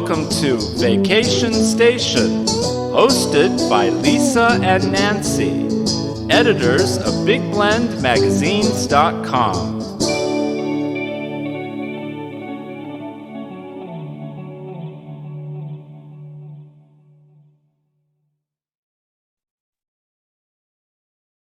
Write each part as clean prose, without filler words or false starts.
Welcome to Vacation Station, hosted by Lisa and Nancy, editors of BigBlendMagazines.com.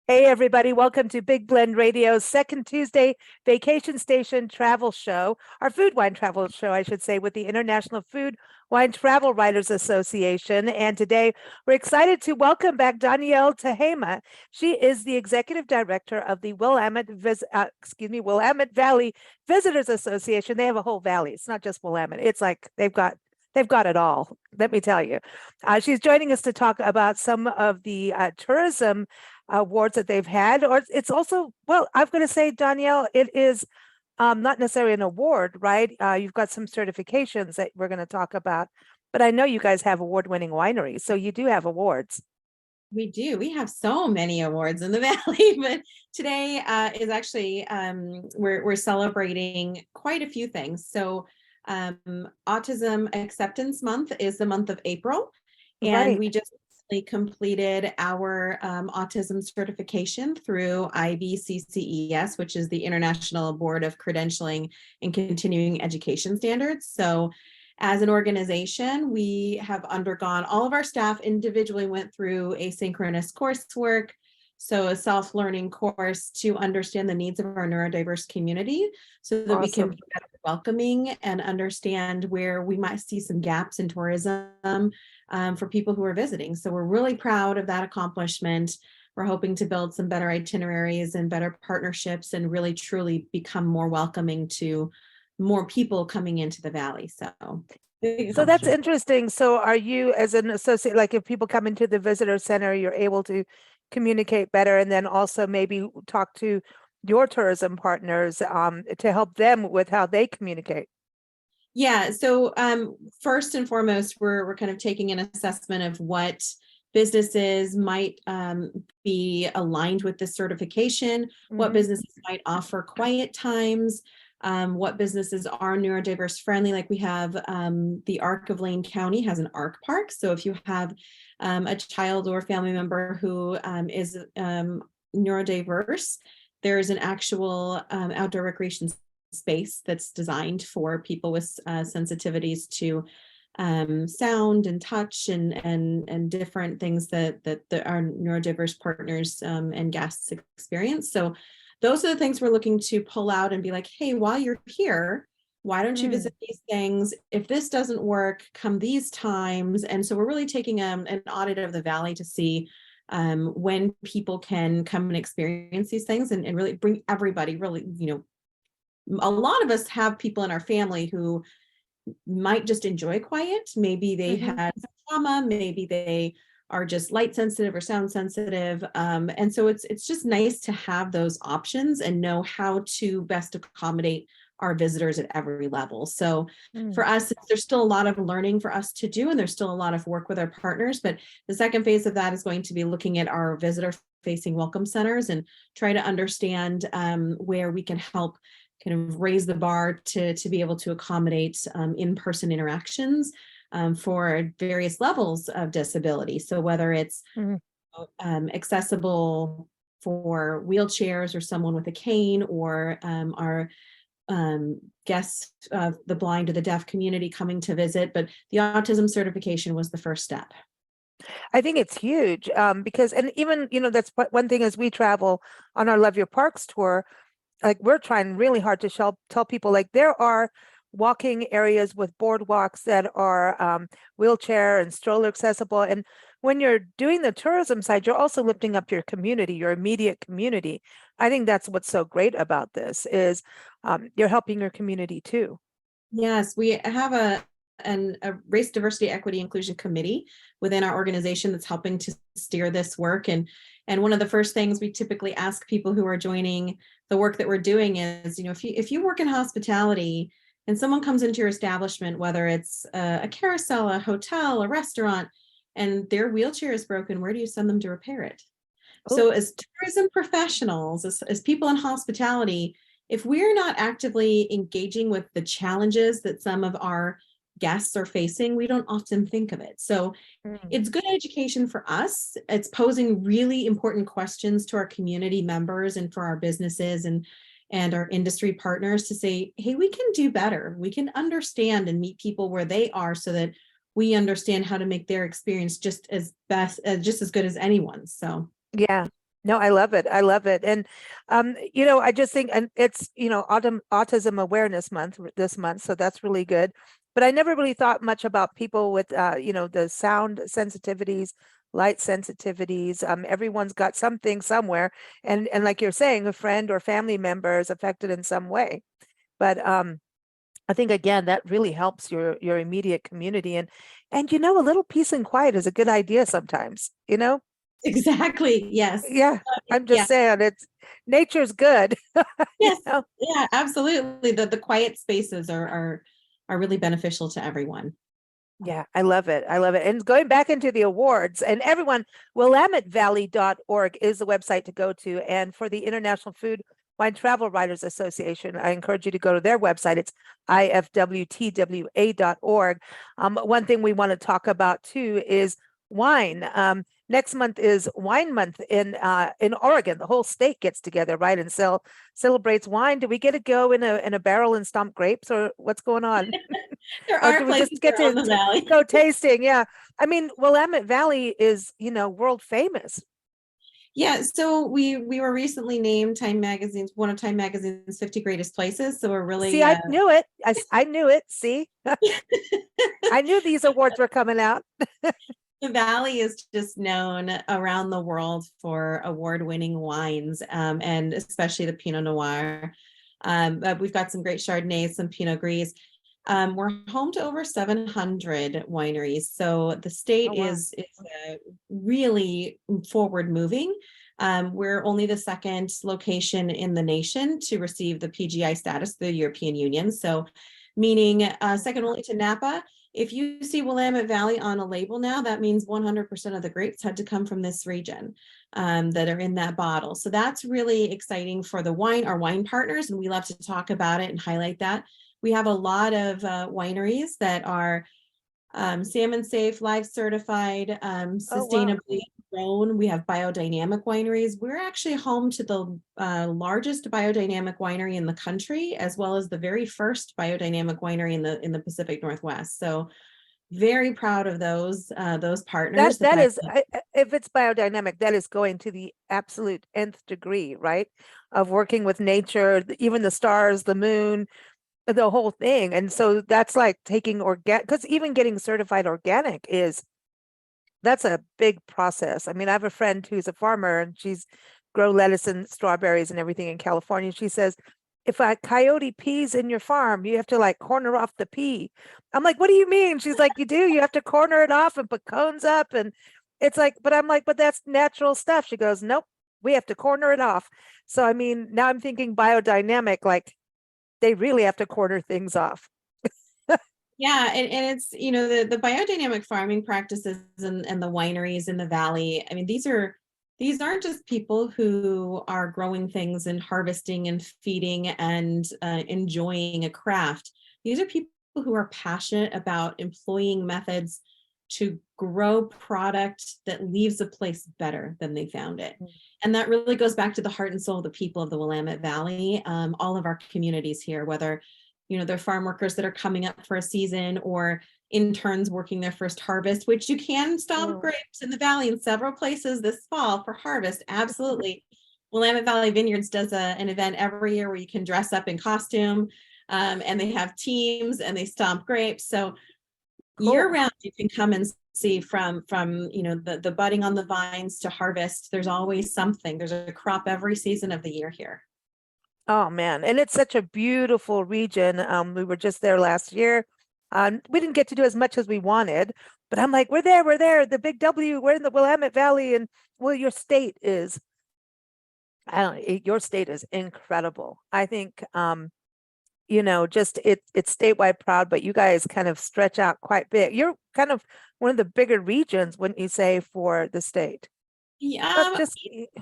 Hey everybody, welcome to Big Blend Radio's second Tuesday Vacation Station Travel Show, our food wine travel show, I should say, with the International Food Wine Travel Writers Association. And today we're excited to welcome back Dawnielle Tehama. She is the executive director of the Willamette Valley Visitors Association. They have a whole valley. It's not just Willamette. It's like they've got it all, let me tell you. She's joining us to talk about some of the tourism awards that they've had, or it's also, well, I'm going to say, Dawnielle, it is not necessarily an award, right? You've got some certifications that we're going to talk about, but I know you guys have award-winning wineries, so you do have awards. We do. We have so many awards in the Valley, but today is actually, we're celebrating quite a few things. So Autism Acceptance Month is the month of April, and we just completed our autism certification through IFWTWA, which is the International Board of Credentialing and Continuing Education Standards. So as an organization, we have undergone, all of our staff individually went through asynchronous coursework, so a self-learning course to understand the needs of our neurodiverse community so that we can be better welcoming and understand where we might see some gaps in tourism for people who are visiting. So we're really proud of that accomplishment. We're hoping to build some better itineraries and better partnerships and really truly become more welcoming to more people coming into the Valley. So that's interesting. So are you, as an associate, like if people come into the visitor center, you're able to communicate better and then also maybe talk to your tourism partners to help them with how they communicate? Yeah, so first and foremost, we're kind of taking an assessment of what businesses might be aligned with this certification, what businesses might offer quiet times, what businesses are neurodiverse friendly. Like we have the ARC of Lane County has an ARC park. So if you have a child or family member who is neurodiverse, there's an actual outdoor recreation space that's designed for people with sensitivities to sound and touch and different things that our neurodiverse partners and guests experience. So those are the things we're looking to pull out and be like, hey, while you're here, why don't you visit these things? If this doesn't work, come these times. And so we're really taking an audit of the Valley to see when people can come and experience these things and really bring everybody, really, a lot of us have people in our family who might just enjoy quiet. Maybe they had trauma, maybe they are just light sensitive or sound sensitive. And so it's just nice to have those options and know how to best accommodate our visitors at every level. So for us, there's still a lot of learning for us to do, and there's still a lot of work with our partners. But the second phase of that is going to be looking at our visitor facing welcome centers and try to understand where we can help kind of raise the bar to be able to accommodate in-person interactions for various levels of disability. So whether it's accessible for wheelchairs or someone with a cane, or our guests of the blind or the deaf community coming to visit, but the autism certification was the first step. I think it's huge because, and even, that's one thing as we travel on our Love Your Parks tour, like we're trying really hard to tell people, like there are walking areas with boardwalks that are wheelchair and stroller accessible. And when you're doing the tourism side, you're also lifting up your community, your immediate community. I think that's what's so great about this is you're helping your community too. Yes, we have a race, diversity, equity, inclusion committee within our organization that's helping to steer this work. And one of the first things we typically ask people who are joining the work that we're doing is, if you work in hospitality and someone comes into your establishment, whether it's a carousel, a hotel, a restaurant, and their wheelchair is broken, where do you send them to repair it? So as tourism professionals, as people in hospitality, if we're not actively engaging with the challenges that some of our guests are facing, we don't often think of it. So it's good education for us. It's posing really important questions to our community members and for our businesses and our industry partners to say, hey, we can do better. We can understand and meet people where they are so that we understand how to make their experience just as good as anyone's. So Yeah. No, I love it. I love it. And, I just think, and it's, Autism Awareness Month this month. So that's really good. But I never really thought much about people with, the sound sensitivities, light sensitivities. Everyone's got something somewhere. And like you're saying, a friend or family member is affected in some way. But I think, again, that really helps your immediate community. And, a little peace and quiet is a good idea sometimes, exactly. Yes. Yeah, I'm just saying nature's good. Yes. Yeah, absolutely. The quiet spaces are really beneficial to everyone. Yeah, I love it. I love it. And going back into the awards, and everyone, WillametteValley.org is the website to go to. And for the International Food Wine Travel Writers Association, I encourage you to go to their website. It's IFWTWA.org. One thing we want to talk about too is wine. Next month is Wine Month in Oregon. The whole state gets together, right, and celebrates wine. Do we get to go in a barrel and stomp grapes, or what's going on? There Or are do we places just get around to the valley. go tasting? Yeah, I mean, Willamette Valley is world famous. Yeah, so we were recently named one of Time Magazine's 50 greatest places. So we're really See, I knew it. I knew it. See, I knew these awards were coming out. the valley is just known around the world for award-winning wines, and especially the Pinot Noir. But we've got some great Chardonnays, some Pinot Gris. We're home to over 700 wineries. So the state is really forward moving. We're only the second location in the nation to receive the PGI status, the European Union. So meaning second only to Napa. If you see Willamette Valley on a label now, that means 100% of the grapes had to come from this region that are in that bottle. So that's really exciting for our wine partners, and we love to talk about it and highlight that. We have a lot of wineries that are salmon safe, live certified, sustainably grown. We have biodynamic wineries. We're actually home to the largest biodynamic winery in the country, as well as the very first biodynamic winery in the Pacific Northwest. So very proud of those partners. That is, if it's biodynamic, that is going to the absolute nth degree, right? Of working with nature, even the stars, the moon, the whole thing. And so that's like taking organic, because even getting certified organic that's a big process. I mean, I have a friend who's a farmer, and she's grow lettuce and strawberries and everything in California. She says, if a coyote pees in your farm, you have to like corner off the pea. I'm like, what do you mean? She's like, you have to corner it off and put cones up. And it's like, but I'm like, but that's natural stuff. She goes, nope, we have to corner it off. So, I mean, now I'm thinking biodynamic, like they really have to corner things off. Yeah, and it's, the biodynamic farming practices and the wineries in the valley. I mean, these aren't just people who are growing things and harvesting and feeding and enjoying a craft. These are people who are passionate about employing methods to grow product that leaves a place better than they found it. And that really goes back to the heart and soul of the people of the Willamette Valley, all of our communities here, whether they're farm workers that are coming up for a season, or interns working their first harvest, which you can stomp grapes in the valley in several places this fall for harvest. Absolutely. Willamette Valley Vineyards does an event every year where you can dress up in costume, and they have teams and they stomp grapes. So year round, you can come and see from the budding on the vines to harvest. There's always something. There's a crop every season of the year here. Oh man, and it's such a beautiful region. We were just there last year. We didn't get to do as much as we wanted, but I'm like, we're there, the big W, we're in the Willamette Valley, and your state is, your state is incredible. I think, just it's statewide proud, but you guys kind of stretch out quite big. You're kind of one of the bigger regions, wouldn't you say, for the state? Yeah,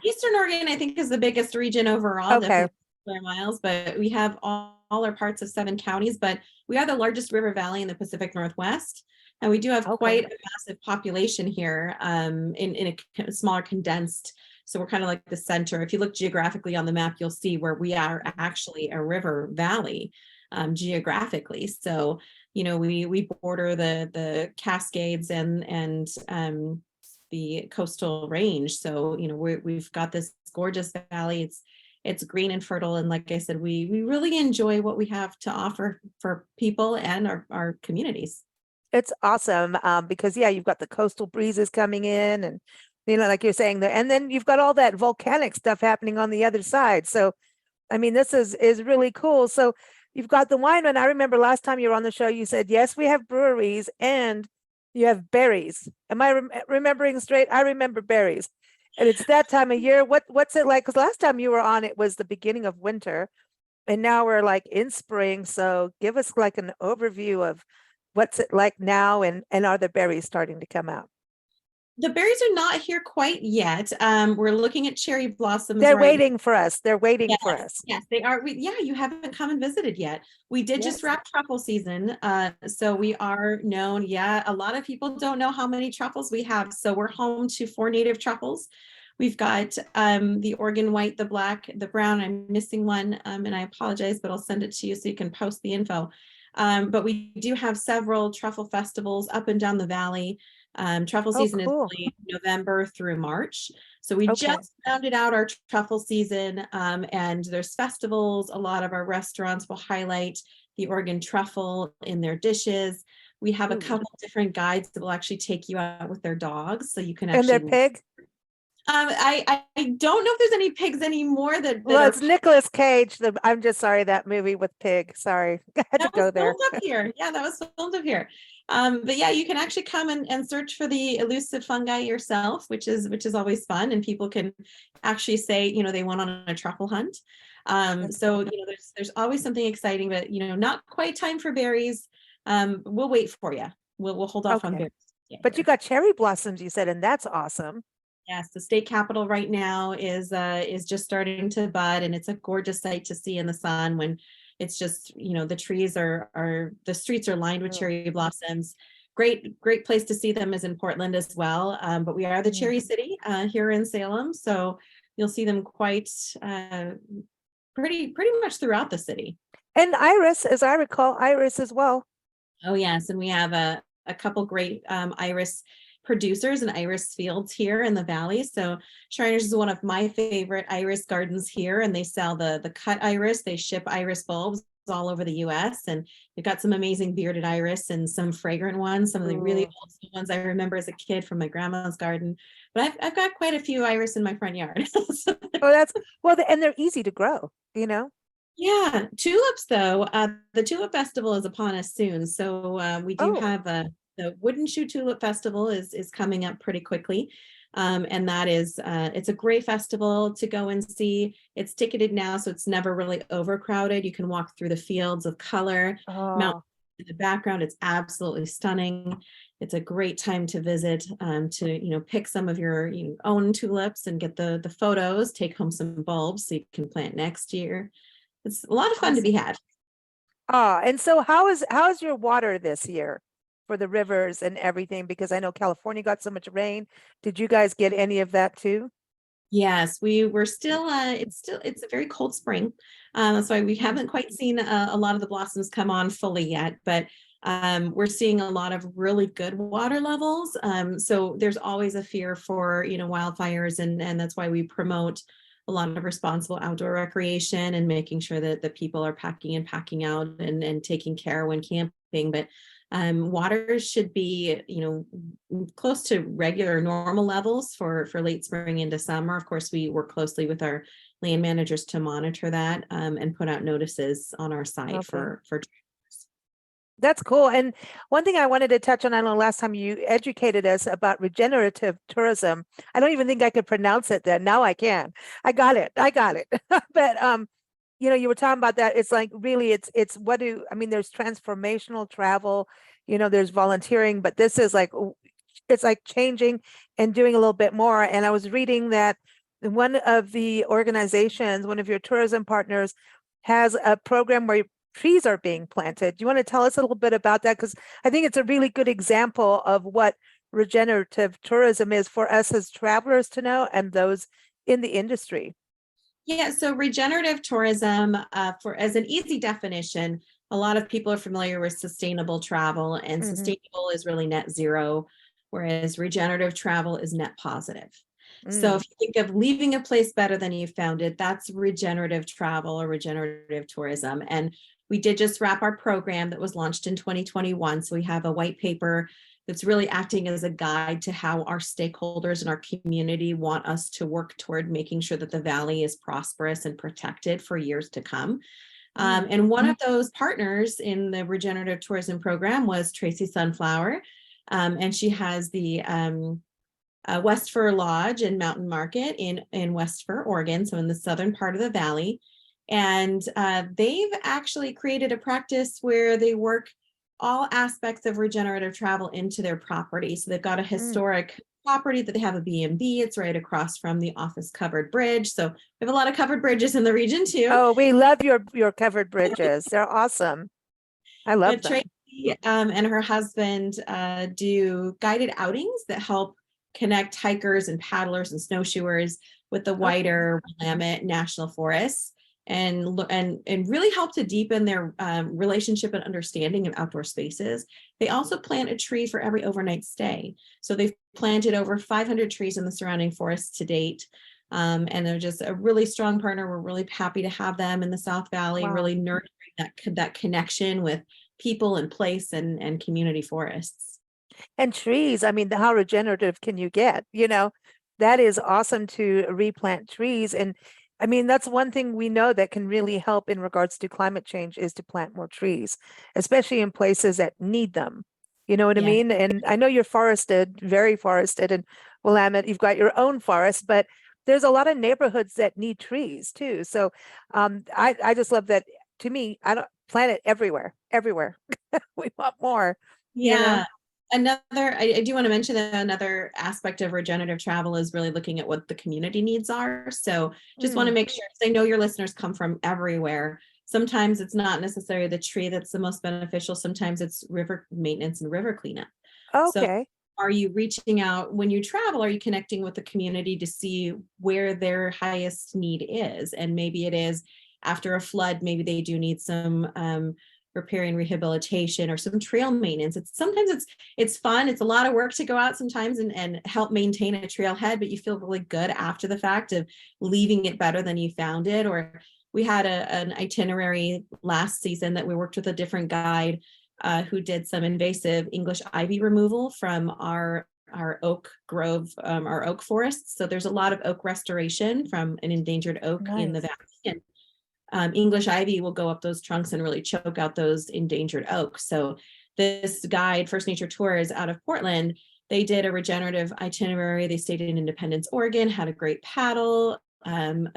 Eastern Oregon, I think, is the biggest region overall. Okay. square miles, but we have all our parts of 7 counties, but we are the largest river valley in the Pacific Northwest. And we do have quite a massive population here, in a smaller condensed. So we're kind of like the center. If you look geographically on the map, you'll see where we are actually a river valley, geographically. So, we border the Cascades and the coastal range. So, we've got this gorgeous valley. It's green and fertile. And like I said, we really enjoy what we have to offer for people and our communities. It's awesome, because you've got the coastal breezes coming in, and like you're saying there, and then you've got all that volcanic stuff happening on the other side. So, I mean, this is really cool. So you've got the wine, and I remember last time you were on the show, you said, yes, we have breweries and you have berries. Am I remembering straight? I remember berries, and it's that time of year. What's it like? Because last time you were on, it was the beginning of winter, and now we're like in spring. So give us like an overview of what's it like now, and are the berries starting to come out? The berries are not here quite yet. We're looking at cherry blossoms. They're waiting for us. They're waiting for us. Yes, they are. You haven't come and visited yet. We did just wrap truffle season. So we are known. Yeah, a lot of people don't know how many truffles we have. So we're home to 4 native truffles. We've got the Oregon white, the black, the brown. I'm missing one, and I apologize, but I'll send it to you so you can post the info. But we do have several truffle festivals up and down the valley. Truffle season is really November through March. So we just rounded out our truffle season, and there's festivals. A lot of our restaurants will highlight the Oregon truffle in their dishes. We have a couple different guides that will actually take you out with their dogs, so you can actually. And their pig? I don't know if there's any pigs anymore well, it's Nicolas Cage. I'm just sorry, that movie with pig. Sorry, I had to go there. Up here. Yeah, that was filmed up here. But yeah, you can actually come and search for the elusive fungi yourself, which is always fun, and people can actually say they went on a truffle hunt. So there's always something exciting, but not quite time for berries. We'll wait for you. We'll hold off on berries. Yeah, but you got cherry blossoms, you said, and that's awesome. Yes, the state capitol right now is just starting to bud, and it's a gorgeous sight to see in the sun when it's just, the trees the streets are lined with cherry blossoms. Great place to see them is in Portland as well. But we are the cherry city here in Salem, so you'll see them quite pretty much throughout the city. And iris, as I recall, iris as well. Oh yes, and we have a couple great iris producers and iris fields here in the valley. So Shriners is one of my favorite iris gardens here, and they sell the cut iris. They ship iris bulbs all over the US, and they've got some amazing bearded iris and some fragrant ones, some of the really old ones I remember as a kid from my grandma's garden. But I've got quite a few iris in my front yard. That's and they're easy to grow, Yeah, tulips though, the tulip festival is upon us soon. So we do have the Wooden Shoe Tulip Festival is coming up pretty quickly. And that is, it's a great festival to go and see. It's ticketed now, so it's never really overcrowded. You can walk through the fields of color, mountains in the background. It's absolutely stunning. It's a great time to visit, to, pick some of your own tulips and get the photos, take home some bulbs so you can plant next year. It's a lot of fun to be had. And so how is your water this year for the rivers and everything? Because I know California got so much rain. Did you guys get any of that too? Yes, we were still, it's a very cold spring. That's why we haven't quite seen a lot of the blossoms come on fully yet, but we're seeing a lot of really good water levels. So there's always a fear for, wildfires, and that's why we promote a lot of responsible outdoor recreation and making sure that the people are packing in, packing out, and taking care when camping. But water should be, close to regular normal levels for late spring into summer. Of course, we work closely with our land managers to monitor that, and put out notices on our site for. That's cool. And one thing I wanted to touch on, I know last time you educated us about regenerative tourism. I don't even think I could pronounce it then. Now I can. I got it. But you were talking about that. It's like really there's transformational travel, there's volunteering, but this is like, it's like changing and doing a little bit more. And I was reading that one of the organizations, one of your tourism partners, has a program where trees are being planted. Do you want to tell us a little bit about that? Because I think it's a really good example of what regenerative tourism is for us as travelers to know and those in the industry. Yeah, so regenerative tourism, for as an easy definition, a lot of people are familiar with sustainable travel, and sustainable is really net zero, whereas regenerative travel is net positive. So if you think of leaving a place better than you found it, that's regenerative travel or regenerative tourism. And we did just wrap our program that was launched in 2021. So we have a white paper that's really acting as a guide to how our stakeholders and our community want us to work toward making sure that the Valley is prosperous and protected for years to come. And one of those partners in the regenerative tourism program was Tracy Sunflower. And she has the West Fir Lodge and Mountain Market in West Fir, Oregon, so in the southern part of the Valley. And they've actually created a practice where they work all aspects of regenerative travel into their property. So they've got a historic property that they have a B&B. It's right across from the Office Covered Bridge. So we have a lot of covered bridges in the region too. Oh, we love your covered bridges. They're awesome. I love them. Tracy and her husband do guided outings that help connect hikers and paddlers and snowshoers with the wider Willamette National Forests, and really help to deepen their relationship and understanding of outdoor spaces. They also plant a tree for every overnight stay. So they've planted over 500 trees in the surrounding forests to date. And they're just a really strong partner. We're really happy to have them in the South Valley, really nurturing that connection with people and place and community forests. And trees, I mean, how regenerative can you get? You know, that is awesome to replant trees. And I mean, that's one thing we know that can really help in regards to climate change is to plant more trees, especially in places that need them. You know what I mean? And I know you're forested, very forested, and Willamette, you've got your own forest, but there's a lot of neighborhoods that need trees too. So I just love that. To me, I don't plant it everywhere. We want more. Yeah. You know? I do want to mention that another aspect of regenerative travel is really looking at what the community needs are. So just want to make sure, because I know your listeners come from everywhere. Sometimes it's not necessarily the tree that's the most beneficial. Sometimes it's river maintenance and river cleanup. Okay. So are you reaching out when you travel? Are you connecting with the community to see where their highest need is? And maybe it is after a flood, maybe they do need some repair and rehabilitation or some trail maintenance. Sometimes it's fun. It's a lot of work to go out sometimes and help maintain a trailhead, but you feel really good after the fact of leaving it better than you found it. Or we had an itinerary last season that we worked with a different guide who did some invasive English ivy removal from our oak grove, our oak forests. So there's a lot of oak restoration from an endangered oak in the valley. And English ivy will go up those trunks and really choke out those endangered oaks. So this guide, First Nature Tours out of Portland, they did a regenerative itinerary. They stayed in Independence, Oregon, had a great paddle, a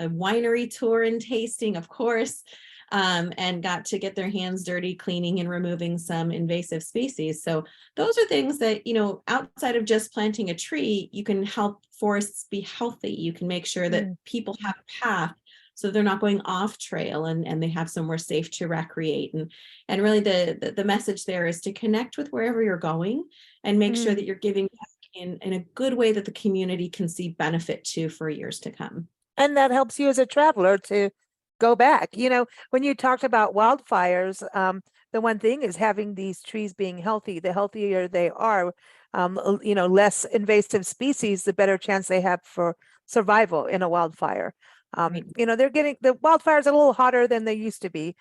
winery tour and tasting, of course, and got to get their hands dirty cleaning and removing some invasive species. So those are things that, you know, outside of just planting a tree, you can help forests be healthy. You can make sure that people have a path so they're not going off trail and they have somewhere safe to recreate. And really the message there is to connect with wherever you're going and make sure that you're giving back in a good way that the community can see benefit to for years to come. And that helps you as a traveler to go back. You know, when you talked about wildfires, the one thing is having these trees being healthy. The healthier they are, you know, less invasive species, the better chance they have for survival in a wildfire. You know, the wildfires are a little hotter than they used to be.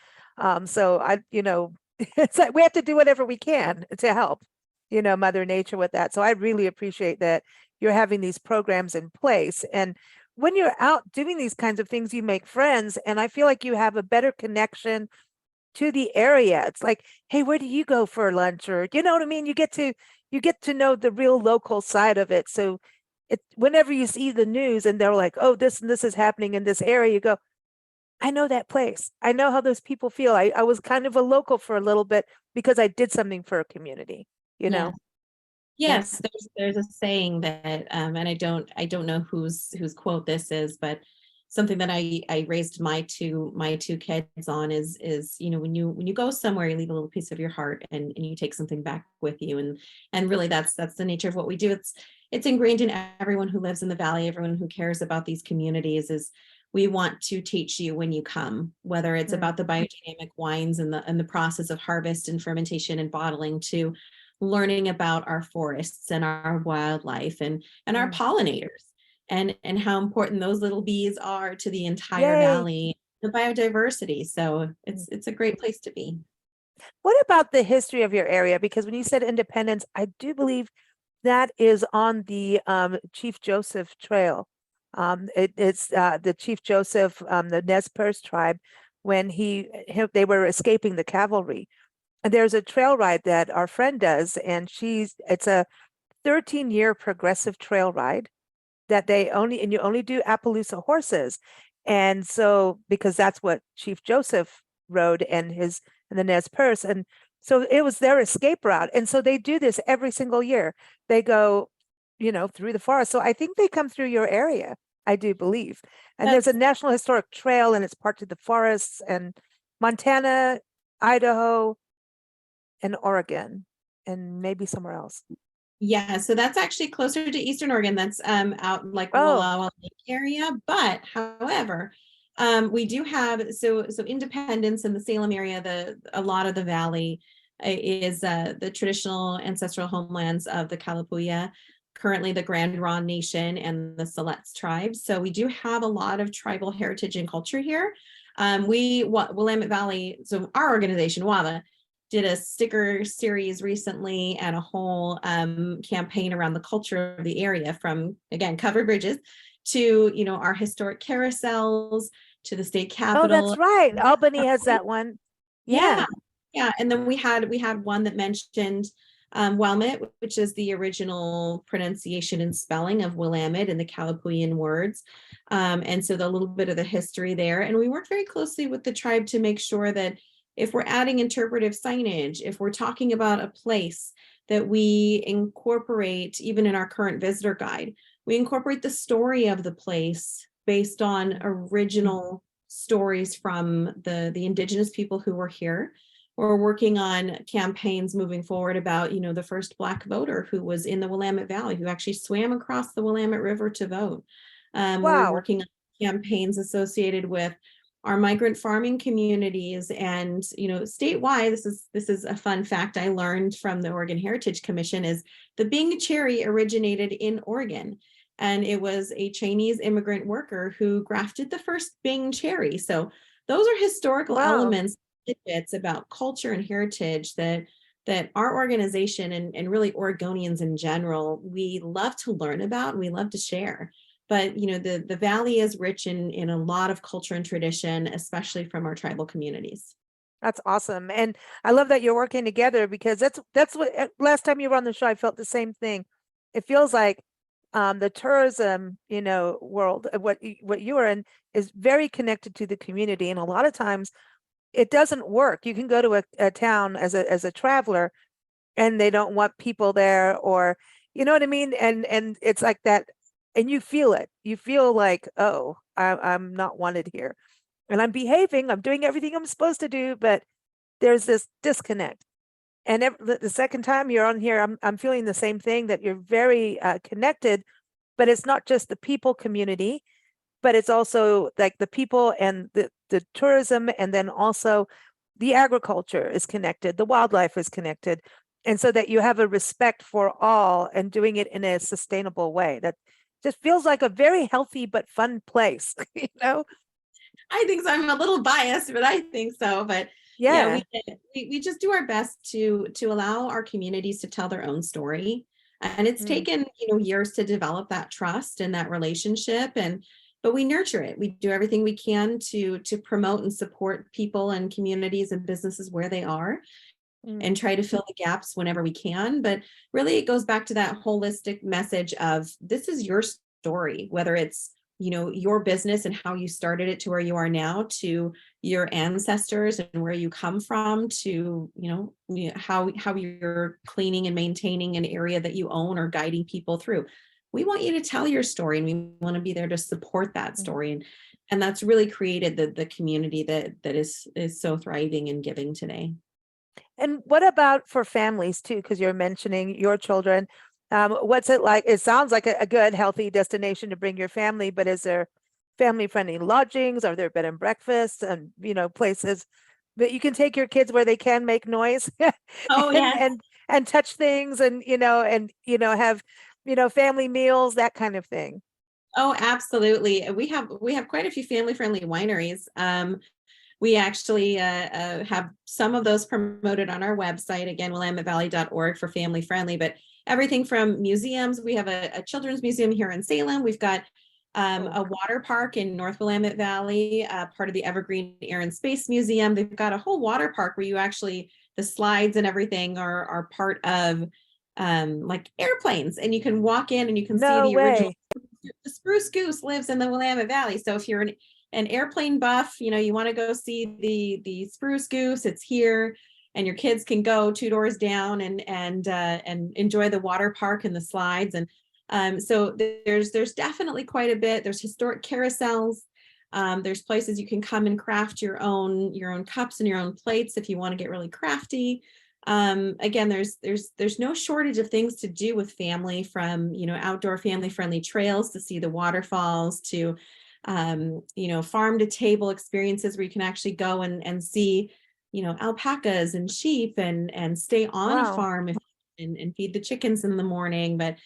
So you know, it's like we have to do whatever we can to help, you know, Mother Nature with that. So I really appreciate that you're having these programs in place. And when you're out doing these kinds of things, you make friends. And I feel like you have a better connection to the area. It's like, hey, where do you go for lunch? Or, you know what I mean? You get to know the real local side of it. So whenever you see the news and they're like, oh, this and this is happening in this area, you go, I know that place. I know how those people feel. I was kind of a local for a little bit because I did something for a community, you know? Yes, there's a saying that, and I don't know whose quote this is, but something that I raised my two kids on is, you know, when you go somewhere, you leave a little piece of your heart and you take something back with you. And really that's the nature of what we do. It's ingrained in everyone who lives in the valley, everyone who cares about these communities is we want to teach you when you come, whether it's about the biodynamic wines and the process of harvest and fermentation and bottling to learning about our forests and our wildlife and our pollinators and how important those little bees are to the entire Yay. valley, the biodiversity. So it's a great place to be. What about the history of your area? Because when you said Independence, I do believe that is on the Chief Joseph Trail. It's the Chief Joseph, the Nez Perce tribe, when they were escaping the cavalry. And there's a trail ride that our friend does, and it's a 13-year progressive trail ride that you only do Appaloosa horses. And so, because that's what Chief Joseph rode and the Nez Perce. And so it was their escape route. And so they do this every single year. They go, through the forest. So I think they come through your area, I do believe. And there's a National Historic Trail and it's part of the forests and Montana, Idaho, and Oregon, and maybe somewhere else. Yeah, so that's actually closer to Eastern Oregon. That's out like Wallowa Lake area. But however, we do have so Independence in the Salem area. A lot of the valley is the traditional ancestral homelands of the Kalapuya, currently the Grand Ronde Nation and the Siletz tribes. So we do have a lot of tribal heritage and culture here. Willamette Valley. So our organization WAVA did a sticker series recently and a whole campaign around the culture of the area, from again covered bridges to our historic carousels to the state capitol. Oh, that's right. Albany has that one. Yeah. And then we had one that mentioned Willamette, which is the original pronunciation and spelling of Willamette in the Kalapuyan words. And so the little bit of the history there. And we worked very closely with the tribe to make sure that if we're adding interpretive signage, if we're talking about a place, that we incorporate, even in our current visitor guide, we incorporate the story of the place based on original stories from the indigenous people who were here. We're working on campaigns moving forward about, the first Black voter who was in the Willamette Valley, who actually swam across the Willamette River to vote. We're working on campaigns associated with our migrant farming communities and, statewide, this is a fun fact I learned from the Oregon Heritage Commission, is the Bing cherry originated in Oregon. And it was a Chinese immigrant worker who grafted the first Bing cherry. So those are historical elements, tidbits about culture and heritage that our organization and really Oregonians in general, we love to learn about and we love to share. But the valley is rich in a lot of culture and tradition, especially from our tribal communities. That's awesome. And I love that you're working together, because that's what last time you were on the show, I felt the same thing. It feels like the tourism, world, what you are in is very connected to the community. And a lot of times it doesn't work. You can go to a town as a traveler and they don't want people there, or, you know what I mean? And it's like that. And you feel it. You feel like, oh, I'm not wanted here. And I'm behaving. I'm doing everything I'm supposed to do, but there's this disconnect. And the second time you're on here, I'm feeling the same thing, that you're very connected, but it's not just the people community, but it's also like the people and the tourism, and then also the agriculture is connected, the wildlife is connected. And so that you have a respect for all and doing it in a sustainable way. That just feels like a very healthy but fun place, I think so. I'm a little biased, but I think so. But we just do our best to allow our communities to tell their own story. And it's taken, years to develop that trust and that relationship. But we nurture it. We do everything we can to promote and support people and communities and businesses where they are, and try to fill the gaps whenever we can. But really, it goes back to that holistic message of, this is your story, whether it's your business and how you started it to where you are now, to your ancestors and where you come from, to, how you're cleaning and maintaining an area that you own or guiding people through. We want you to tell your story, and we want to be there to support that story. And that's really created the community that is so thriving and giving today. And what about for families too? Because you're mentioning your children. What's it like? It sounds like a good, healthy destination to bring your family, but is there family-friendly lodgings? Are there bed and breakfasts and, places that you can take your kids where they can make noise Oh, yes. and touch things and, have, family meals, that kind of thing? Oh, absolutely. We have quite a few family-friendly wineries. We actually have some of those promoted on our website, again, willamettevalley.org, for family friendly, but everything from museums. We have a children's museum here in Salem. We've got a water park in North Willamette Valley, part of the Evergreen Air and Space Museum. They've got a whole water park where you actually, the slides and everything are part of like airplanes, and you can walk in and you can see the original. The spruce goose lives in the Willamette Valley. So if you're an airplane buff, you want to go see the spruce goose, it's here, and your kids can go 2 doors down and enjoy the water park and the slides. And so there's definitely quite a bit. There's historic carousels. There's places you can come and craft your own cups and your own plates if you want to get really crafty. Again, there's no shortage of things to do with family, from outdoor family friendly trails to see the waterfalls, to farm to table experiences where you can actually go and see alpacas and sheep and stay on a farm and feed the chickens in the morning. But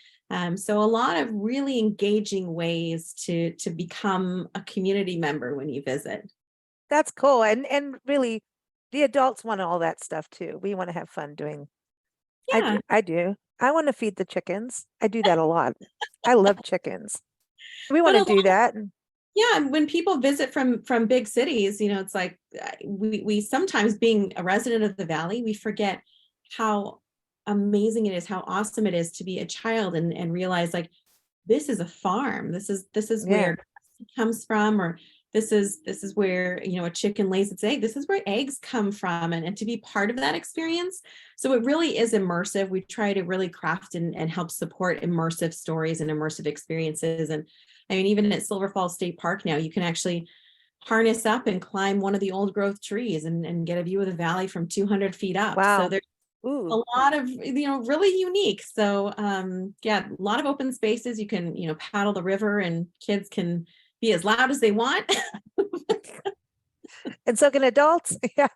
so a lot of really engaging ways to become a community member when you visit. That's cool. And really, the adults want all that stuff too. We want to have fun doing. Yeah. I do. I want to feed the chickens. I do that a lot. I love chickens. We want to do that. Yeah, and when people visit from big cities, it's like we sometimes, being a resident of the valley, we forget how amazing it is, how awesome it is to be a child and realize, like, this is a farm. This is where it comes from, or this is where a chicken lays its egg. This is where eggs come from, and to be part of that experience. So it really is immersive. We try to really craft and help support immersive stories and immersive experiences. And I mean, even at Silver Falls State Park now, you can actually harness up and climb one of the old growth trees and get a view of the valley from 200 feet up. Wow. So there's a lot of, really unique. So yeah, a lot of open spaces. You can, paddle the river, and kids can be as loud as they want. And so can adults. Yeah.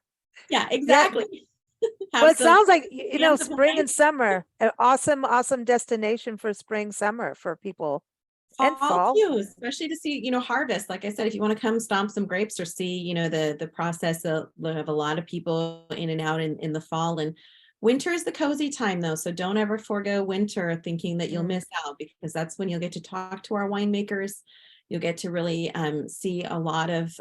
Yeah, exactly. Yeah. Well, it sounds like, spring and summer, an awesome destination for spring, summer for people. And fall too, especially to see, harvest. Like I said, if you want to come stomp some grapes or see, the process of a lot of people in and out in the fall. And winter is the cozy time though. So don't ever forego winter thinking that you'll miss out, because that's when you'll get to talk to our winemakers. You'll get to really see a lot of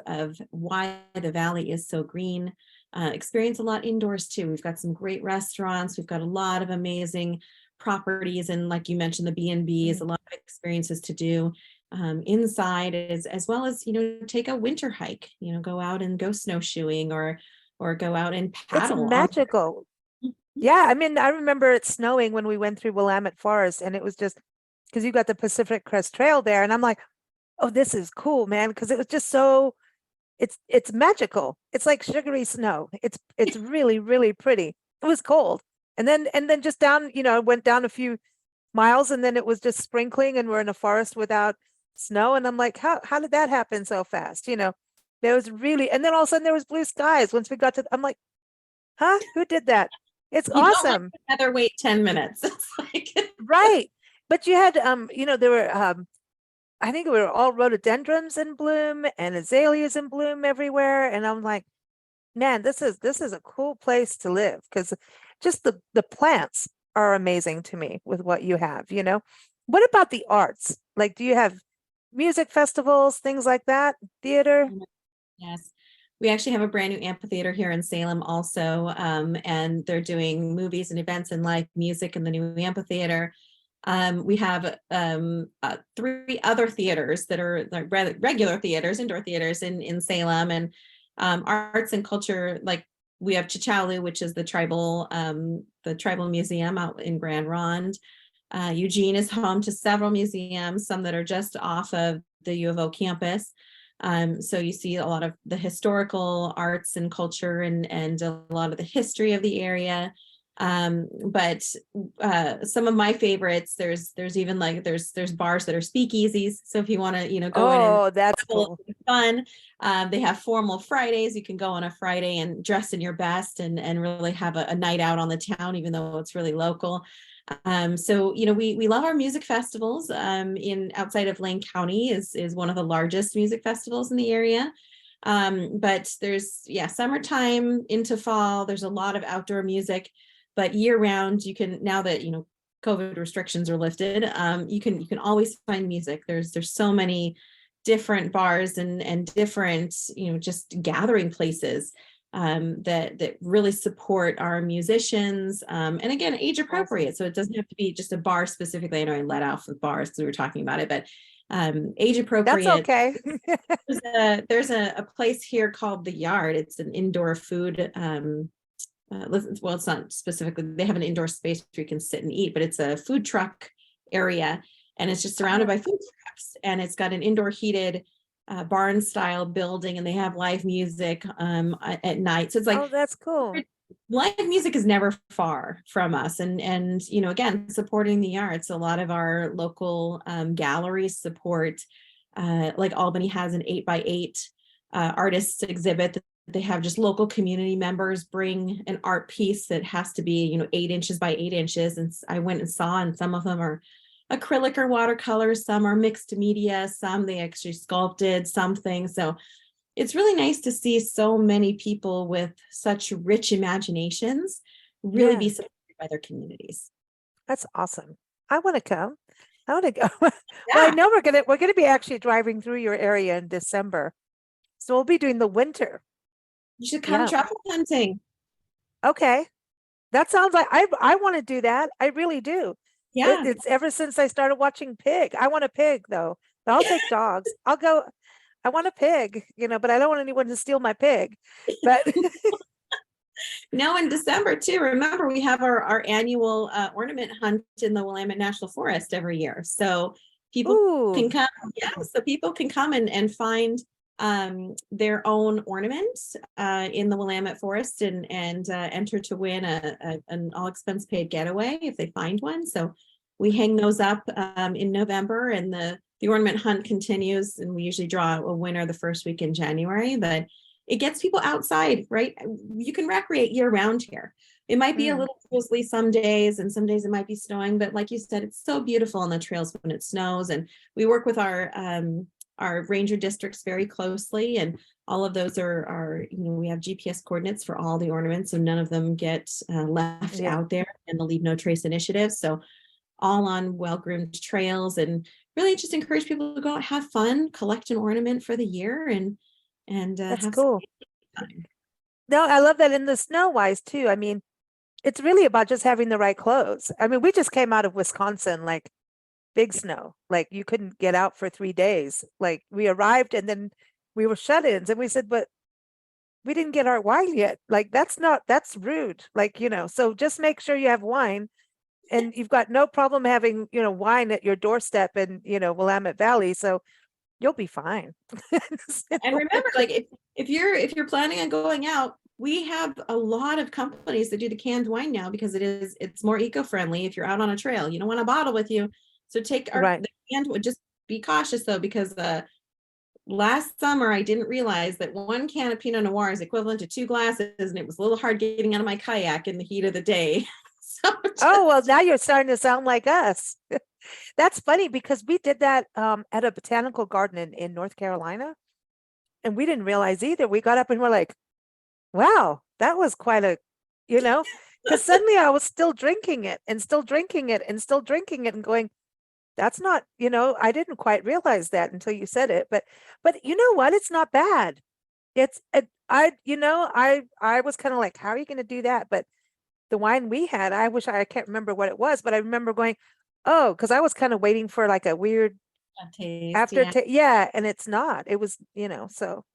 why the valley is so green. Experience a lot indoors too. We've got some great restaurants. We've got a lot of amazing properties, and like you mentioned, the B&B is a lot of experiences to do inside, as well as take a winter hike, go out and go snowshoeing or go out and paddle. It's magical. Yeah, I mean, I remember it snowing when we went through Willamette Forest, and it was just because you got the Pacific Crest Trail there, and I'm like, oh, this is cool, man, because it was just so it's magical. It's like sugary snow. It's really, really pretty. It was cold. And then just down, went down a few miles, and then it was just sprinkling, and we're in a forest without snow. And I'm like, how did that happen so fast? There was really, and then all of a sudden there was blue skies once we got to, I'm like, huh? Who did that? It's awesome. Another wait 10 minutes. It's like right. But you had, there were, I think it were all rhododendrons in bloom and azaleas in bloom everywhere. And I'm like, man, this is a cool place to live, because just the plants are amazing to me with what you have. What about the arts? Like, do you have music festivals, things like that, theater? Yes, we actually have a brand new amphitheater here in Salem also, and they're doing movies and events and live music in the new amphitheater. We have 3 other theaters that are like regular theaters, indoor theaters in Salem, and arts and culture. Like we have Chichalu, which is the tribal museum out in Grand Ronde. Eugene is home to several museums, some that are just off of the U of O campus. So you see a lot of the historical arts and culture and a lot of the history of the area. But some of my favorites, there's even like there's bars that are speakeasies. So if you want to, go in and that's have a little cool. bit of fun, they have formal Fridays. You can go on a Friday and dress in your best and really have a night out on the town, even though it's really local. So we love our music festivals. In outside of Lane County is one of the largest music festivals in the area. But there's summertime into fall, there's a lot of outdoor music, but year round you can, now that COVID restrictions are lifted, you can always find music. There's so many different bars and different just gathering places that really support our musicians, and again, age appropriate. So it doesn't have to be just a bar specifically. I know I let off with bars because we were talking about it, but age appropriate. That's okay. There's a place here called The Yard. It's an indoor food. Well, it's not specifically, they have an indoor space where you can sit and eat, but it's a food truck area, and it's just surrounded by food trucks, and it's got an indoor heated barn style building, and they have live music at night. So it's like, oh, that's cool. Live music is never far from us, and again, supporting the arts. A lot of our local galleries support, like Albany has an 8x8 artists exhibit. They have just local community members bring an art piece that has to be 8 inches by 8 inches, and I went and saw, and some of them are acrylic or watercolors, some are mixed media, some they actually sculpted something. So it's really nice to see so many people with such rich imaginations really be supported by their communities. That's awesome. I want to come. I want to go. Well, I know we're gonna be actually driving through your area in December, so we'll be doing the winter. You should come truffle hunting. Okay, that sounds like I want to do that. I really do. Yeah, it's ever since I started watching Pig. I want a pig though, but I'll take dogs. I'll go. I want a pig, but I don't want anyone to steal my pig. But no, in December too. Remember, we have our annual ornament hunt in the Willamette National Forest every year. So people can come. Yeah, so people can come and find their own ornaments in the Willamette Forest and enter to win an all expense paid getaway if they find one. So we hang those up in November, and the ornament hunt continues, and we usually draw a winner the first week in January. But it gets people outside, right? You can recreate year round here. It might be a little drizzly some days, and some days it might be snowing, but like you said, it's so beautiful on the trails when it snows. And we work with our ranger districts very closely, and all of those are we have GPS coordinates for all the ornaments, so none of them get left out there, and the Leave No Trace initiative. So all on well-groomed trails, and really just encourage people to go out, have fun, collect an ornament for the year, and that's have cool. No, I love that. In the snow wise too. I mean, it's really about just having the right clothes. I mean, we just came out of Wisconsin, like big snow, like you couldn't get out for 3 days. Like we arrived and then we were shut-ins, and we said, but we didn't get our wine yet. Like that's rude. Like, so just make sure you have wine, and you've got no problem having, wine at your doorstep in, Willamette Valley. So you'll be fine. And remember, like if you're planning on going out, we have a lot of companies that do the canned wine now, because it's more eco-friendly. If you're out on a trail, you don't want a bottle with you. So take the canned, just be cautious though, because last summer I didn't realize that 1 can of Pinot Noir is equivalent to 2 glasses, and it was a little hard getting out of my kayak in the heat of the day. Oh, well, now you're starting to sound like us. That's funny, because we did that at a botanical garden in North Carolina, and we didn't realize either. We got up and we're like, wow, that was quite a, because suddenly I was still drinking it and still drinking it and still drinking it and going, that's not, I didn't quite realize that until you said it. But you know what? It's not bad. I was kind of like, how are you going to do that? But the wine we had, I can't remember what it was, but I remember going, Oh, because I was kind of waiting for like a weird Taste, yeah. yeah, and it's not. It was, so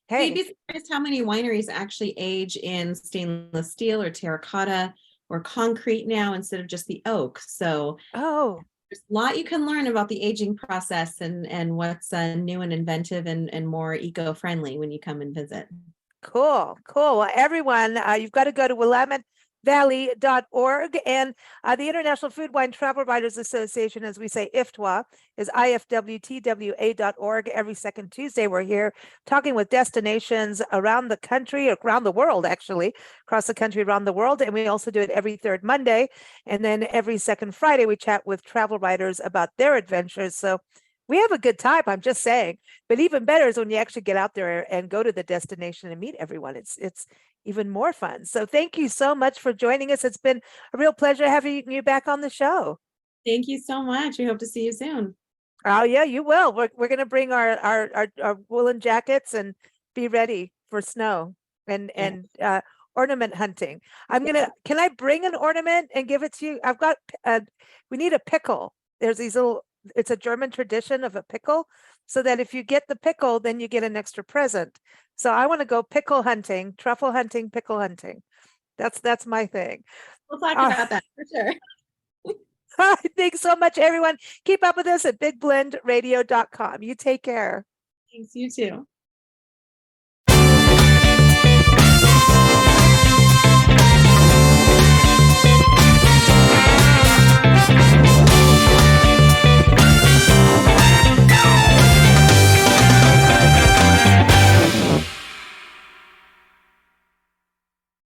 You'd hey, be surprised how many wineries actually age in stainless steel or terracotta or concrete now instead of just the oak. So oh, there's a lot you can learn about the aging process and what's new and inventive and more eco-friendly when you come and visit. cool, cool. Well, everyone, you've got to go to WillametteValley.org, and the International Food Wine Travel Writers Association, as we say, IFTWA, is IFWTWA.org. Every second Tuesday, we're here talking with destinations around the country, around the world, actually, across the country, around the world. And we also do it every third Monday. And then every second Friday, we chat with travel writers about their adventures. So we have a good time, I'm just saying. But even better is when you actually get out there and go to the destination and meet everyone. It's even more fun. So thank you so much for joining us. It's been a real pleasure having you back on the show. Thank you so much. We hope to see you soon. Oh yeah, you will. We're gonna bring our woolen jackets and be ready for snow and ornament hunting. Can I bring an ornament and give it to you? I've got we need a pickle. There's these little, it's a German tradition of a pickle, so that if you get the pickle, then you get an extra present. So I want to go pickle hunting, truffle hunting, pickle hunting. That's my thing. We'll talk about that for sure. Thanks so much, everyone. Keep up with us at bigblendradio.com. You take care. Thanks, you too.